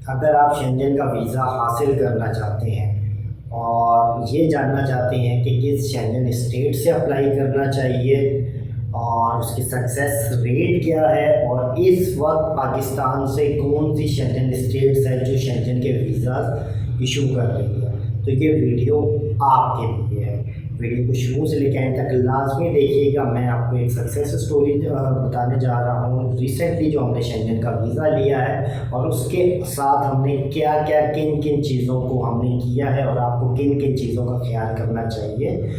अगर आप शेंजन का वीज़ा हासिल करना चाहते हैं और ये जानना चाहते हैं कि किस शेंजन स्टेट से अप्लाई करना चाहिए और उसकी सक्सेस रेट क्या है और इस वक्त पाकिस्तान से कौन सी शेंजन स्टेट्स है जो शेंजन के वीज़ा इशू कर रही है, तो ये वीडियो आपके लिए है। वीडियो को शुरू से लेकर एंड तक लाजमी देखिएगा। मैं आपको एक सक्सेस स्टोरी बताने जा रहा हूँ रिसेंटली जो हमने शेंजन का वीज़ा लिया है और उसके साथ हमने क्या क्या किन किन चीज़ों को हमने किया है और आपको किन किन चीज़ों का ख्याल करना चाहिए।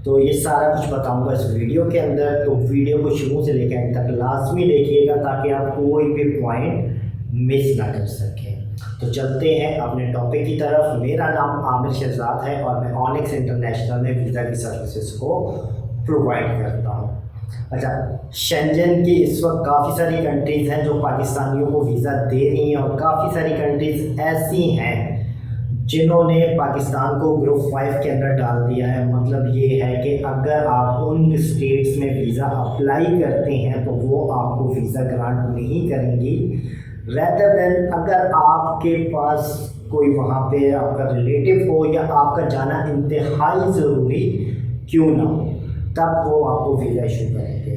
तो ये सारा कुछ बताऊंगा इस वीडियो के अंदर, तो वीडियो को शुरू से लेकर एंड तक लाजमी देखिएगा ताकि आप कोई भी पॉइंट मिस ना कर सकें। तो चलते हैं अपने टॉपिक की तरफ। मेरा नाम आमिर शहजाद है और मैं ऑनिक्स इंटरनेशनल में वीज़ा की सर्विसेज को प्रोवाइड करता हूँ। अच्छा, शेंजन की इस वक्त काफ़ी सारी कंट्रीज़ हैं जो पाकिस्तानियों को वीज़ा दे रही हैं और काफ़ी सारी कंट्रीज़ ऐसी हैं जिन्होंने पाकिस्तान को ग्रुप 5 के अंदर डाल दिया है। मतलब ये है कि अगर आप उन स्टेट्स में वीज़ा अप्लाई करते हैं तो वो आपको वीज़ा ग्रांट नहीं करेंगी। रेदर देन अगर आपके पास कोई वहाँ पे आपका रिलेटिव हो या आपका जाना इंतहाई ज़रूरी क्यों ना हो, तब वो आपको वीज़ा इशू करेंगे।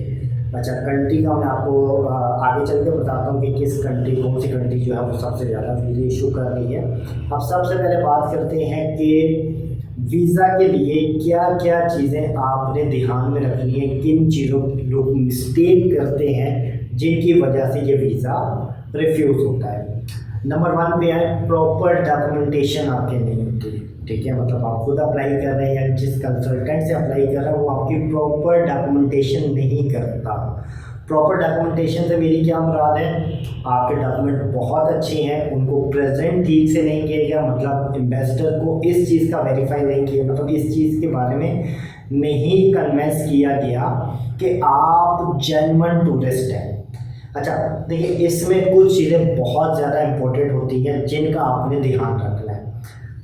अच्छा, कंट्री का मैं आपको आगे चल के बताता हूँ कि किस कंट्री, कौन सी कंट्री जो है वो सबसे ज़्यादा वीज़ा इशू कर रही है। अब सबसे पहले बात करते हैं कि वीज़ा के लिए क्या क्या चीज़ें आपने ध्यान में रखनी है, किन चीज़ों लोग मिस्टेक करते हैं जिनकी वजह से ये वीज़ा रिफ्यूज़ होता है। नंबर 1 पे है प्रॉपर डॉक्यूमेंटेशन आपके नहीं होती। ठीक है, मतलब आप खुद अप्लाई कर रहे हैं या जिस कंसल्टेंट से अप्लाई कर रहे हैं वो आपकी प्रॉपर डॉक्यूमेंटेशन नहीं करता। प्रॉपर डॉक्यूमेंटेशन से मेरी क्या मुराद है, आपके डॉक्यूमेंट बहुत अच्छे हैं, उनको प्रेजेंट ठीक से नहीं किया गया, मतलब इन्वेस्टर को इस चीज़ का वेरीफाई नहीं किया, मतलब इस चीज़ के बारे में नहीं कन्विंस किया गया कि आप जेन्युइन टूरिस्ट हैं। अच्छा देखिए, इसमें कुछ चीज़ें बहुत ज़्यादा इम्पोर्टेंट होती हैं जिनका आपने ध्यान रखना है।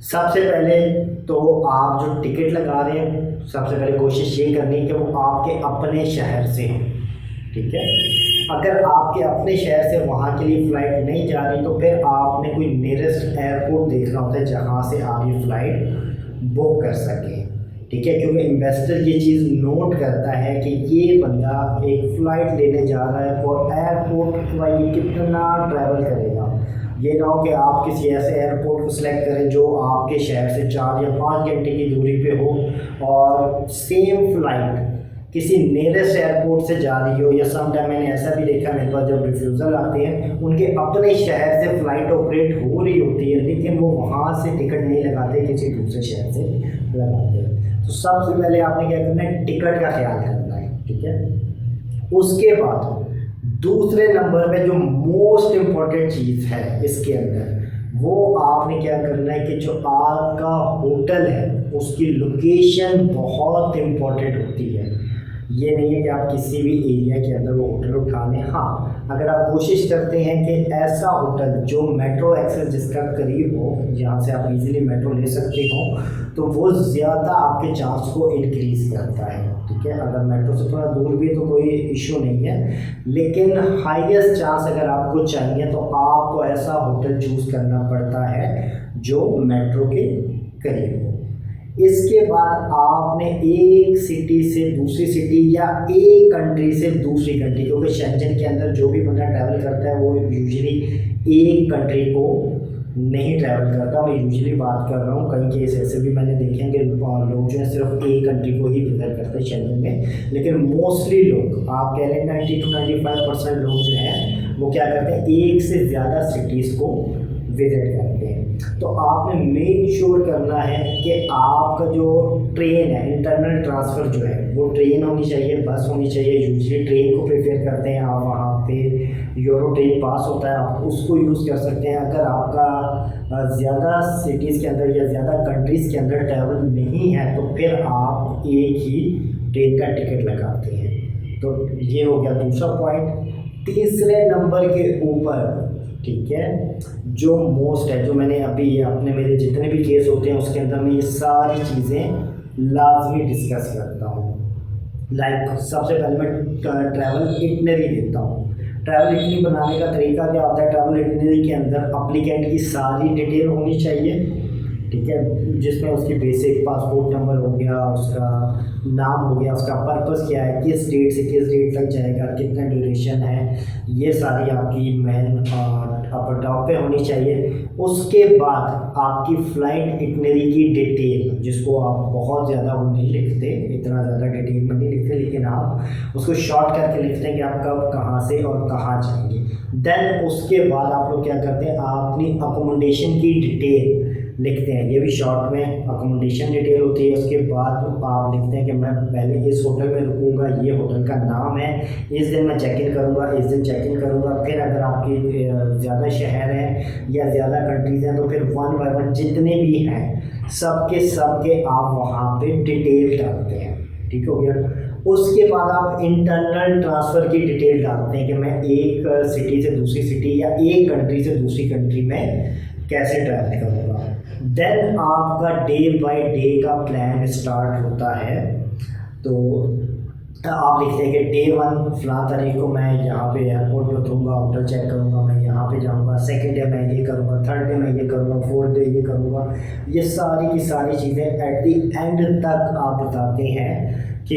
सबसे पहले तो आप जो टिकट लगा रहे हैं, सबसे पहले कोशिश ये करनी है कि वो आपके अपने शहर से हो। ठीक है, अगर आपके अपने शहर से वहाँ के लिए फ़्लाइट नहीं जा रही तो फिर आपने कोई नियरेस्ट एयरपोर्ट देखना होता है जहाँ से आप ये फ़्लाइट बुक कर सकें। ठीक है, क्योंकि इन्वेस्टर ये चीज़ नोट करता है कि ये बंदा एक फ़्लाइट लेने जा रहा है और एयरपोर्ट का ये कितना ट्रैवल करेगा। ये ना हो कि आप किसी ऐसे एयरपोर्ट को सिलेक्ट करें जो आपके शहर से 4 या 5 घंटे की दूरी पे हो और सेम फ़्लाइट किसी नियरेस्ट एयरपोर्ट से जा रही हो, या समटाइम मैंने ऐसा भी देखा मेरे पास जब रिफ्यूज़ल आते हैं उनके अपने शहर से फ़्लाइट ऑपरेट हो रही होती है लेकिन वो वहाँ से टिकट नहीं लगाते, किसी दूसरे शहर से लगाते हैं। तो सबसे पहले आपने क्या करना है, टिकट का ख्याल करना है। ठीक है, उसके बाद दूसरे नंबर में जो मोस्ट इम्पॉर्टेंट चीज़ है इसके अंदर वो आपने क्या करना है कि जो आपका होटल है उसकी लोकेशन बहुत इम्पॉर्टेंट होती है। ये नहीं है कि आप किसी भी एरिया के अंदर वो होटल उठा लें। हाँ, अगर आप कोशिश करते हैं कि ऐसा होटल जो मेट्रो एक्सेस जिसका करीब हो, जहाँ से आप इजीली मेट्रो ले सकते हो, तो वो ज़्यादा आपके चांस को इंक्रीज़ करता है। ठीक है, अगर मेट्रो से थोड़ा दूर भी तो कोई इशू नहीं है, लेकिन हाईएस्ट चांस अगर आपको चाहिए तो आपको ऐसा होटल चूज़ करना पड़ता है जो मेट्रो के करीब हो। इसके बाद आपने एक सिटी से दूसरी सिटी या एक कंट्री से दूसरी कंट्री, क्योंकि शेंजन के अंदर जो भी बंदा ट्रैवल करता है वो यूजुअली एक कंट्री को नहीं ट्रैवल करता। मैं यूजुअली बात कर रहा हूँ, कई केस ऐसे भी मैंने देखे हैं कि लोग जो है सिर्फ एक कंट्री को ही विजिट करते हैं शेंजन में, लेकिन मोस्टली लोग आप कह रहे हैं 90 to 95% लोग जो हैं वो क्या करते हैं, एक से ज़्यादा सिटीज़ को विजिट करते हैं। तो आपने मेक श्योर करना है कि आपका जो ट्रेन है, इंटरनल ट्रांसफ़र जो है वो ट्रेन होनी चाहिए, बस होनी चाहिए। यूजुअली ट्रेन को प्रेफर करते हैं आप, वहाँ पे यूरो ट्रेन पास होता है, आप उसको यूज़ कर सकते हैं। अगर आपका ज़्यादा सिटीज़ के अंदर या ज़्यादा कंट्रीज़ के अंदर ट्रैवल नहीं है तो फिर आप एक ही ट्रेन का टिकट लगाते हैं। तो ये हो गया दूसरा पॉइंट। तीसरे नंबर के ऊपर, ठीक है, जो मोस्ट है, जो मैंने अभी अपने मेरे जितने भी केस होते हैं उसके अंदर मैं ये सारी चीज़ें लाजमी डिस्कस करता हूँ। लाइक सबसे पहले मैं ट्रैवल इटनरी देता हूँ। ट्रैवल इटनरी बनाने का तरीका क्या होता है? ट्रैवल इटनरी के अंदर अप्लीकेंट की सारी डिटेल होनी चाहिए, ठीक है, जिसमें उसकी बेसिक पासपोर्ट नंबर हो गया, उसका नाम हो गया, उसका पर्पस क्या है, किस डेट से किस डेट तक जाएगा, कितना ड्यूरेशन है, ये सारी आपकी मेन अपर टॉप पे होनी चाहिए। उसके बाद आपकी फ़्लाइट इटनरी की डिटेल, जिसको आप बहुत ज़्यादा वो नहीं लिखते, इतना ज़्यादा डिटेल में नहीं लिखते, लेकिन आप उसको शॉर्ट करके लिखते हैं कि आप कब कहाँ से और कहाँ जाएंगे। देन उसके बाद आप लोग क्या करते हैं, आप अपनी अकोमोडेशन की डिटेल लिखते हैं, ये भी शॉर्ट में अकोमोडेशन डिटेल होती है। उसके बाद आप लिखते हैं कि मैं पहले इस होटल में रुकूंगा, ये होटल का नाम है, इस दिन मैं चेक इन करूंगा, इस दिन चेक इन करूंगा। फिर अगर आपकी ज़्यादा शहर हैं या ज़्यादा कंट्रीज़ हैं तो फिर 1 बाय 1 जितने भी हैं सबके आप वहाँ पे डिटेल डालते हैं, ठीक हो गया। उसके बाद आप इंटरनल ट्रांसफ़र की डिटेल डालते हैं कि मैं एक सिटी से दूसरी सिटी या एक कंट्री से दूसरी कंट्री में कैसे ट्रैवल करूँगा। देन आपका डे बाय डे का प्लान स्टार्ट होता है। तो आप लिखते हैं कि डे 1 फ़लाँ तारीख को मैं यहाँ पे एयरपोर्ट पे उतरूँगा, होटल चेक करूँगा, मैं यहाँ पे जाऊँगा, सेकंड डे मैं ये करूँगा, थर्ड डे मैं ये करूँगा, फोर्थ डे ये करूँगा। ये सारी की सारी चीज़ें एट दी एंड तक आप बताते हैं कि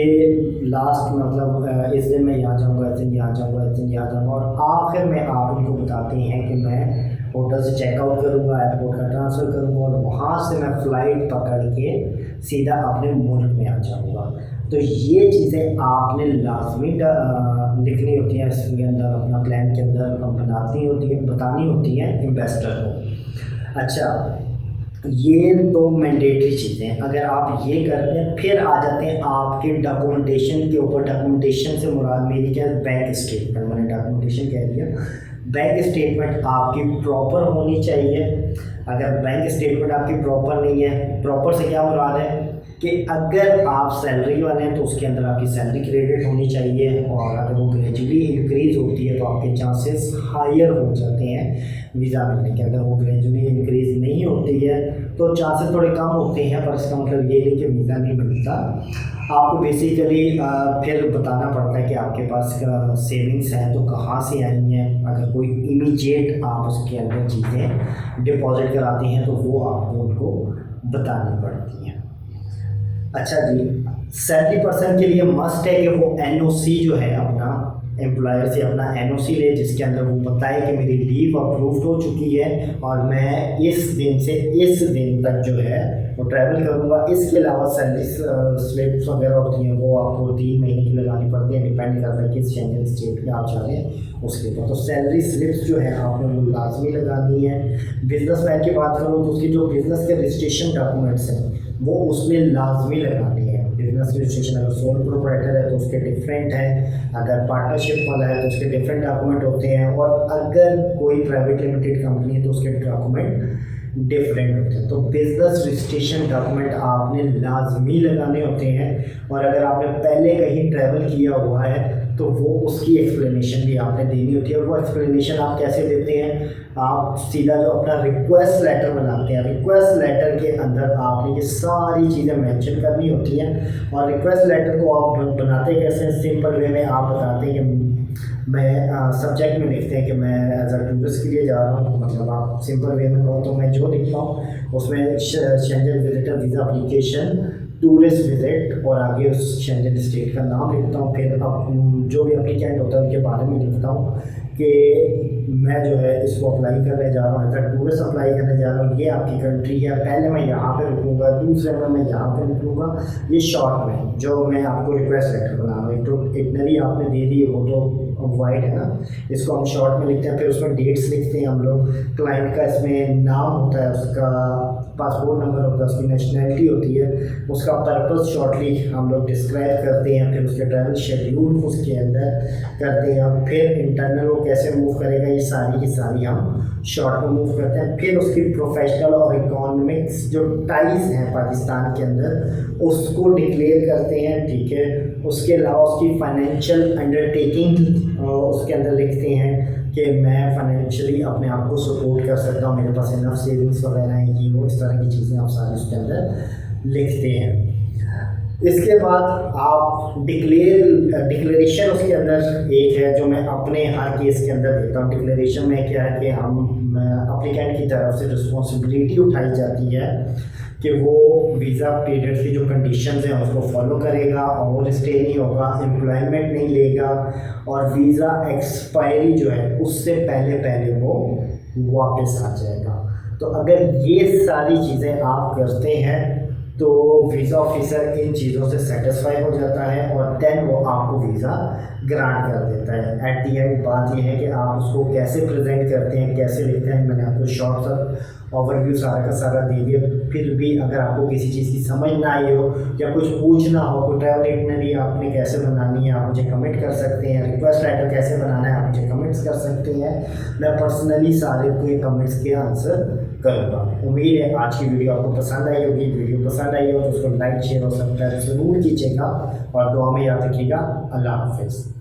लास्ट मतलब इस दिन मैं यहाँ जाऊँगा, इस दिन यहाँ जाऊँगा, इस दिन यहाँ जाऊँगा, और आखिर में आप उनको बताते हैं कि मैं होटल से चेकआउट करूँगा, एयरपोर्ट का ट्रांसफ़र करूँगा और वहाँ से मैं फ़्लाइट पकड़ के सीधा अपने मुल्क में आ जाऊँगा। तो ये चीज़ें आपने लाजमी लिखनी होती हैं इसके अंदर, अपना प्लान के अंदर बनानी होती हैं इन्वेस्टर को। अच्छा, ये तो मैंडेटरी चीज़ें, अगर आप ये करते हैं फिर आ जाते हैं आपके डॉक्यूमेंटेशन के ऊपर। डॉक्यूमेंटेशन से मुराद मेरी क्या है, बैंक स्टेटमेंट, मैंने डॉक्यूमेंटेशन कह दिया। बैंक स्टेटमेंट आपकी प्रॉपर होनी चाहिए। अगर बैंक स्टेटमेंट आपकी प्रॉपर नहीं है, प्रॉपर से क्या मुराद है कि अगर आप सैलरी वाले हैं तो उसके अंदर आपकी सैलरी क्रेडिट होनी चाहिए, और अगर वो ग्रेजुअली इंक्रीज़ होती है तो आपके चांसेस हायर हो जाते हैं वीज़ा मिलने के। अगर वो ग्रेजुअली इंक्रीज़ नहीं होती है तो चांसेस थोड़े कम होते हैं, पर इसका मतलब ये नहीं कि वीज़ा नहीं मिलता। आपको बेसिकली फिर बताना पड़ता है कि आपके पास सेविंग्स हैं तो कहाँ से आई हैं। अगर कोई इमीडिएट आप उसके अंदर चीज़ें डिपॉजिट कराती हैं तो वो आपको उनको बतानी पड़ती हैं। अच्छा जी, सैलरी पर्सन के लिए मस्ट है कि वो एनओसी जो है अपना एम्प्लॉयर से अपना एनओसी ले, जिसके अंदर वो बताए कि मेरी लीव अप्रूव्ड हो चुकी है और मैं इस दिन से इस दिन तक जो है वो ट्रैवल करूँगा। इसके अलावा सैलरी स्लिप्स वगैरह होती हैं वो आपको 3 महीने की लगानी पड़ती है, डिपेंड करता है किस शेंजन स्टेट में आप जा रहे हैं उसके ऊपर। तो सैलरी स्लिप्स जो है आपने वो लाजमी लगानी है। बिजनेसमैन की बात करूँ तो उसकी जो बिज़नेस के रजिस्ट्रेशन डॉक्यूमेंट्स हैं वो उसमें लाजमी लगानी है। बिजनेस रजिस्ट्रेशन अगर सोल प्रोप्राइटर है तो उसके डिफरेंट है, अगर पार्टनरशिप वाला है तो उसके डिफरेंट डॉक्यूमेंट होते हैं, और अगर कोई प्राइवेट लिमिटेड कंपनी है तो उसके डॉक्यूमेंट डिफरेंट होते हैं। तो बिजनेस रजिस्ट्रेशन डॉक्यूमेंट आपने लाजमी लगाने होते हैं, और अगर आपने पहले कहीं ट्रैवल किया हुआ है तो वो उसकी एक्सप्लेनेशन भी आपने देनी होती है। और वो एक्सप्लेनेशन आप कैसे देते हैं, आप सीधा जो अपना रिक्वेस्ट लेटर बनाते हैं, रिक्वेस्ट लेटर के अंदर आपने ये सारी चीज़ें मेंशन करनी होती हैं। और रिक्वेस्ट लेटर को आप बनाते कैसे हैं, सिंपल वे में आप बताते हैं कि मैं सब्जेक्ट में लिखते हैं कि मैं एज अ टूरिस्ट के लिए जा रहा हूँ। मतलब आप सिंपल वे में कहो तो मैं जो लिखता हूँ उसमें Schengen visitor visa application tourist visit और आगे उस शेंजन स्टेट का नाम लिखता हूँ। फिर अब जो भी एप्लीकेंट होता है उनके बारे में लिखता हूँ कि मैं जो है इसको अप्लाई करने जा रहा हूँ, एज अ टूरिस्ट अप्लाई करने जा रहा हूँ, ये आपकी कंट्री है, पहले मैं यहाँ पे रुकूँगा, दूसरे में मैं यहाँ पे निकलूँगा। ये शॉर्ट में जो मैं आपको रिक्वेस्ट लेटर बना रहा हूँ, तो इटनरी आपने दे दी, वो तो वाइड है ना, इसको हम शॉर्ट में लिखते हैं। फिर उसमें डेट्स लिखते हैं हम लोग, क्लाइंट का इसमें नाम होता है, उसका पासपोर्ट नंबर होता है, उसकी नेशनैलिटी होती है, उसका पर्पस शॉर्टली हम लोग डिस्क्राइब करते हैं। फिर उसके ट्रैवल शेड्यूल उसके अंदर करते हैं। फिर इंटरनल वो कैसे मूव करेगा, ये सारी की सारी हम शॉर्ट में मूव करते हैं। फिर उसकी प्रोफेशनल और इकोनॉमिक्स जो टाइज हैं पाकिस्तान के अंदर उसको डिक्लेयर करते हैं, ठीक है। उसके अलावा उसकी फाइनेंशियल अंडरटेकिंग उसके अंदर लिखते हैं कि मैं फाइनेंशियली अपने आप को सपोर्ट कर सकता हूँ, मेरे पास इनफ सेविंग्स वगैरह हैं, ये वो इस तरह की चीज़ें आप सारी उसके अंदर लिखते हैं। इसके बाद आप डिक्लेरेशन उसके अंदर एक है जो मैं अपने हर केस के अंदर देता हूँ। डिक्लेरेशन में क्या है कि हम अप्लीकेंट की तरफ से रिस्पॉन्सिबिलिटी उठाई जाती है कि वो वीज़ा पीरियड की जो कंडीशंस हैं उसको फॉलो करेगा, ओवर स्टे नहीं होगा, एम्प्लॉयमेंट नहीं लेगा और वीज़ा एक्सपायरी जो है उससे पहले पहले वो वापस आ जाएगा। तो अगर ये सारी चीज़ें आप करते हैं तो वीज़ा ऑफिसर इन चीज़ों से सेटिस्फाई हो जाता है और देन वो आपको वीज़ा ग्रांट कर देता है। एट दी एंड बात ये है कि आप उसको कैसे प्रेजेंट करते हैं, कैसे लिखते हैं, मैंने आपको शॉर्ट सा ओवरव्यू सारा का सारा दे दिया। फिर भी अगर आपको किसी चीज़ की समझ ना आई हो या कुछ पूछना हो, कोई ट्रैवल इटिनरी आपने कैसे बनानी है आप मुझे कमेंट कर सकते हैं, रिक्वेस्ट लेटर कैसे बनाना है आप मुझे कमेंट्स कर सकते हैं। मैं पर्सनली सारे के कमेंट्स के आंसर करूँगा। उम्मीद है आज की वीडियो आपको पसंद आई होगी। वीडियो पसंद आई हो तो उसको लाइक शेयर और सब्सक्राइब ज़रूर कीजिएगा और दुआ में याद रखिएगा। अल्लाह हाफिज़।